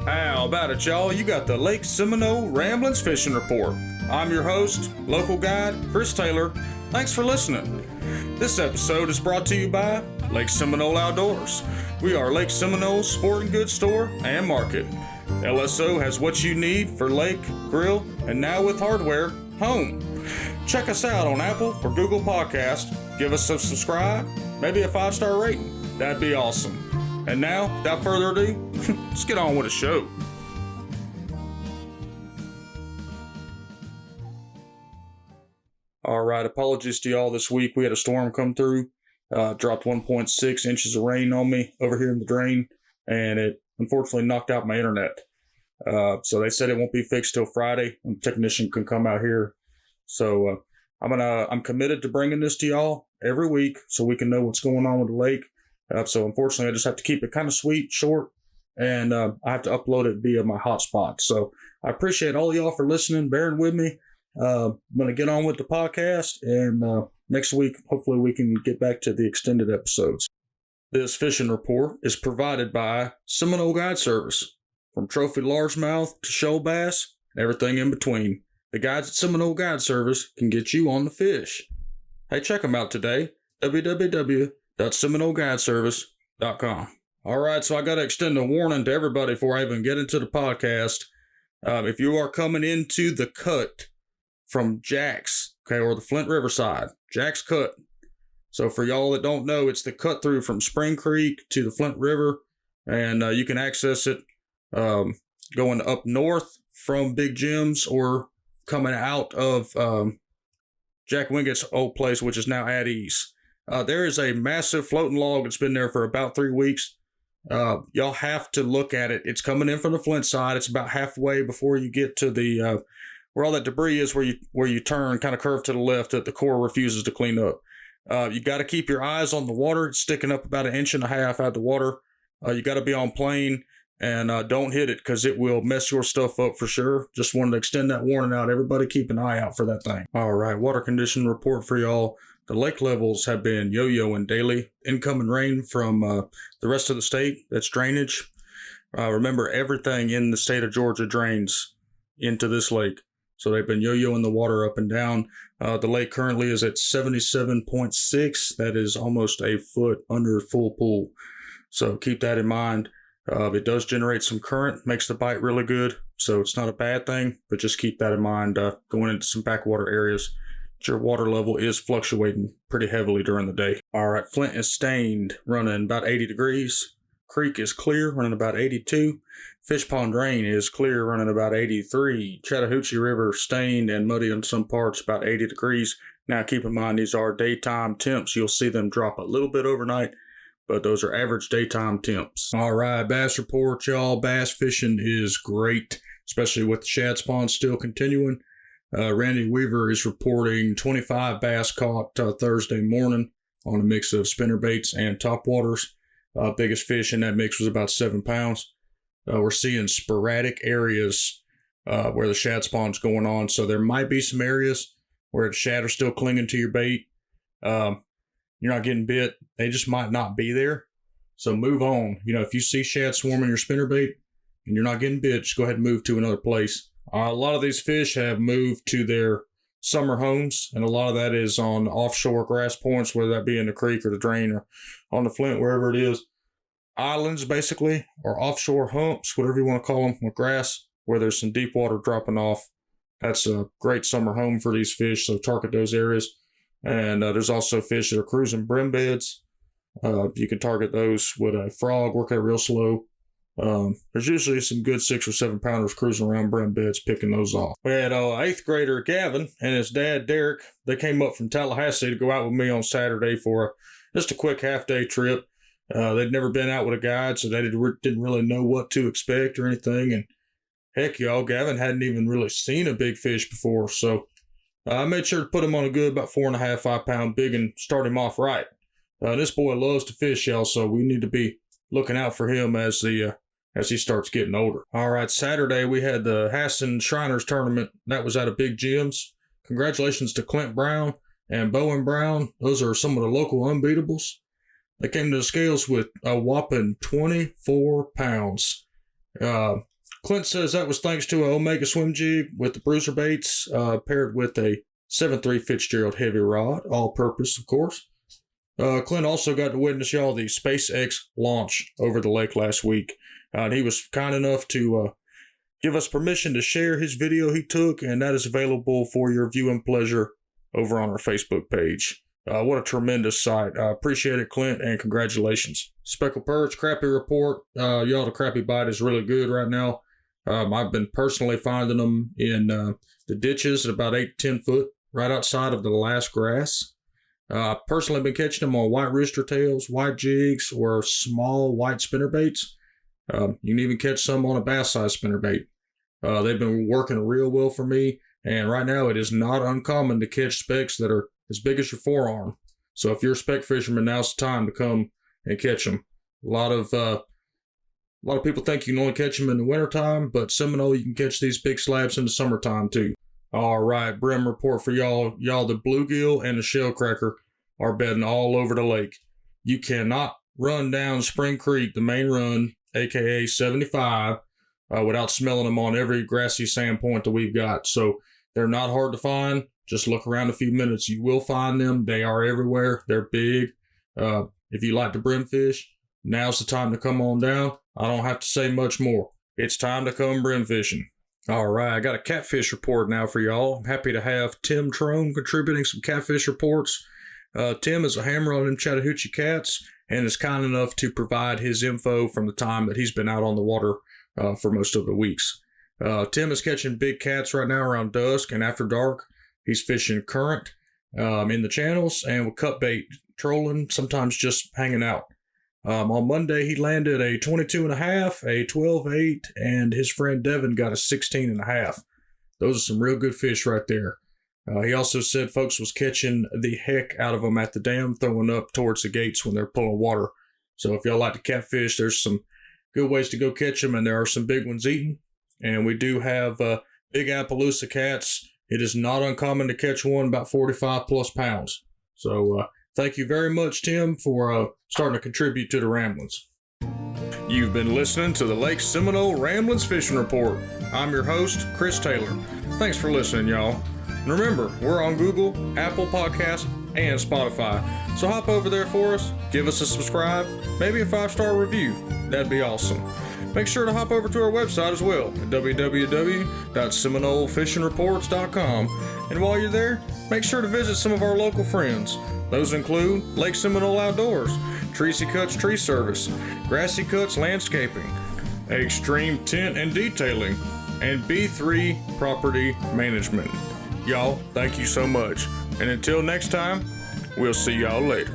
How about it, y'all? You got the Lake Seminole Ramblins Fishing Report. I'm your host, local guide, Chris Taylor. Thanks for listening. This episode is brought to you by Lake Seminole Outdoors. We are Lake Seminole's sporting goods store and market. LSO has what you need for lake, grill, and now with hardware, home. Check us out on Apple or Google Podcast. Give us a subscribe, maybe a 5-star rating. That'd be awesome. And now, without further ado, let's get on with the show. All right, apologies to y'all this week. We had a storm come through, dropped 1.6 inches of rain on me over here in the drain, and it unfortunately knocked out my internet. So they said it won't be fixed till Friday, and the technician can come out here. So I'm committed to bringing this to y'all every week so we can know what's going on with the lake. So unfortunately, I just have to keep it kind of sweet, short, and I have to upload it via my hotspot. So I appreciate all y'all for listening, bearing with me. I'm going to get on with the podcast, and next week, hopefully we can get back to the extended episodes. This fishing report is provided by Seminole Guide Service. From trophy largemouth to shoal bass, and everything in between. The guides at Seminole Guide Service can get you on the fish. Hey, check them out today, www.seminoleguideservice.com. All right, so I got to extend a warning to everybody before I even get into the podcast. If you are coming into the cut from Jack's, okay, or the Flint Riverside, Jack's Cut. So for y'all that don't know, it's the cut through from Spring Creek to the Flint River, and you can access it going up north from Big Jim's or coming out of Jack Wingett's old place, which is now at east. There is a massive floating log that's been there for about 3 weeks. Y'all have to look at it. It's coming in from the Flint side. It's about halfway before you get to the where all that debris is, where you turn, kind of curve to the left that the Corps refuses to clean up. You got to keep your eyes on the water. It's sticking up about 1.5 inches out of the water. You got to be on plane and don't hit it because it will mess your stuff up for sure. Just wanted to extend that warning out. Everybody keep an eye out for that thing. All right, water condition report for y'all. The lake levels have been yo-yoing daily. Incoming rain from the rest of the state, that's drainage. Remember, everything in the state of Georgia drains into this lake. So they've been yo-yoing the water up and down. The lake currently is at 77.6. That is almost a foot under full pool. So keep that in mind. It does generate some current, makes the bite really good. So it's not a bad thing, but just keep that in mind going into some backwater areas. Your water level is fluctuating pretty heavily during the day. All right, Flint is stained, running about 80 degrees. Creek is clear, running about 82. Fish Pond Drain is clear, running about 83. Chattahoochee River stained and muddy in some parts, about 80 degrees. Now keep in mind, these are daytime temps. You'll see them drop a little bit overnight, but those are average daytime temps. All right, bass report, y'all. Bass fishing is great, especially with the shad spawn still continuing. Randy Weaver is reporting 25 bass caught Thursday morning on a mix of spinnerbaits and topwaters. Biggest fish in that mix was about 7 pounds. We're seeing sporadic areas where the shad spawn's going on, so there might be some areas where the shad are still clinging to your bait. You're not getting bit. They just might not be there. So move on. If you see shad swarming your spinnerbait and you're not getting bit, just go ahead and move to another place. A lot of these fish have moved to their summer homes, and a lot of that is on offshore grass points, whether that be in the creek or the drain or on the Flint, wherever it is. Islands, basically, or offshore humps, whatever you want to call them, with grass, where there's some deep water dropping off. That's a great summer home for these fish, so target those areas. And there's also fish that are cruising brim beds. You can target those with a frog, work that real slow. There's usually some good 6 or 7 pounders cruising around brim beds, picking those off. We had 8th grader Gavin and his dad Derek. They came up from Tallahassee to go out with me on Saturday for just a quick half-day trip. They'd never been out with a guide, so they didn't really know what to expect or anything. And heck, y'all, Gavin hadn't even really seen a big fish before, so I made sure to put him on a good about 4.5, 5 pound big and start him off right. This boy loves to fish, y'all, so we need to be looking out for him as he starts getting older. All right, Saturday we had the Hassan Shriners Tournament. That was out of Big Jim's. Congratulations to Clint Brown and Bowen Brown. Those are some of the local unbeatables. They came to the scales with a whopping 24 pounds. Clint says that was thanks to an Omega swim jig with the bruiser baits, paired with a 7.3 Fitzgerald heavy rod, all purpose, of course. Clint also got to witness y'all the SpaceX launch over the lake last week. And he was kind enough to give us permission to share his video he took, and that is available for your viewing pleasure over on our Facebook page. What a tremendous sight. I appreciate it, Clint, and congratulations. Speckled Perch, crappie report. Y'all, the crappie bite is really good right now. I've been personally finding them in the ditches at about 8 to 10 foot, right outside of the last grass. I've personally been catching them on white rooster tails, white jigs, or small white spinnerbaits. You can even catch some on a bass-sized spinnerbait. They've been working real well for me, and right now it is not uncommon to catch specks that are as big as your forearm. So if you're a speck fisherman, now's the time to come and catch them. A lot of people think you can only catch them in the wintertime, but Seminole, you can catch these big slabs in the summertime too. All right, brim report for y'all. Y'all, the bluegill and the shellcracker are bedding all over the lake. You cannot run down Spring Creek, the main run, aka 75, without smelling them on every grassy sand point that we've got. So they're not hard to find. Just look around a few minutes. You will find them. They are everywhere. They're big. If you like to brim fish, now's the time to come on down. I don't have to say much more. It's time to come brim fishing. All right, I got a catfish report now for y'all. I'm happy to have Tim Trone contributing some catfish reports. Tim is a hammer on them Chattahoochee cats and is kind enough to provide his info from the time that he's been out on the water for most of the weeks. Tim is catching big cats right now around dusk and after dark. He's fishing current in the channels and with cut bait, trolling, sometimes just hanging out. On Monday, he landed a 22.5, a 12.8, and his friend Devin got a 16.5. Those are some real good fish right there. He also said folks was catching the heck out of them at the dam, throwing up towards the gates when they're pulling water. So if y'all like to catfish, there's some good ways to go catch them, and there are some big ones eating. And we do have big Appaloosa cats. It is not uncommon to catch one about 45 plus pounds. So thank you very much, Tim, for starting to contribute to the Ramblins. You've been listening to the Lake Seminole Ramblins Fishing Report. I'm your host, Chris Taylor. Thanks for listening, y'all. And remember, we're on Google, Apple Podcasts, and Spotify. So hop over there for us, give us a subscribe, maybe a 5-star review. That'd be awesome. Make sure to hop over to our website as well at www.seminolefishingreports.com. And while you're there, make sure to visit some of our local friends. Those include Lake Seminole Outdoors, Tracy Cuts Tree Service, Grassy Cuts Landscaping, Extreme Tent and Detailing, and B3 Property Management. Y'all, thank you so much. And until next time, we'll see y'all later.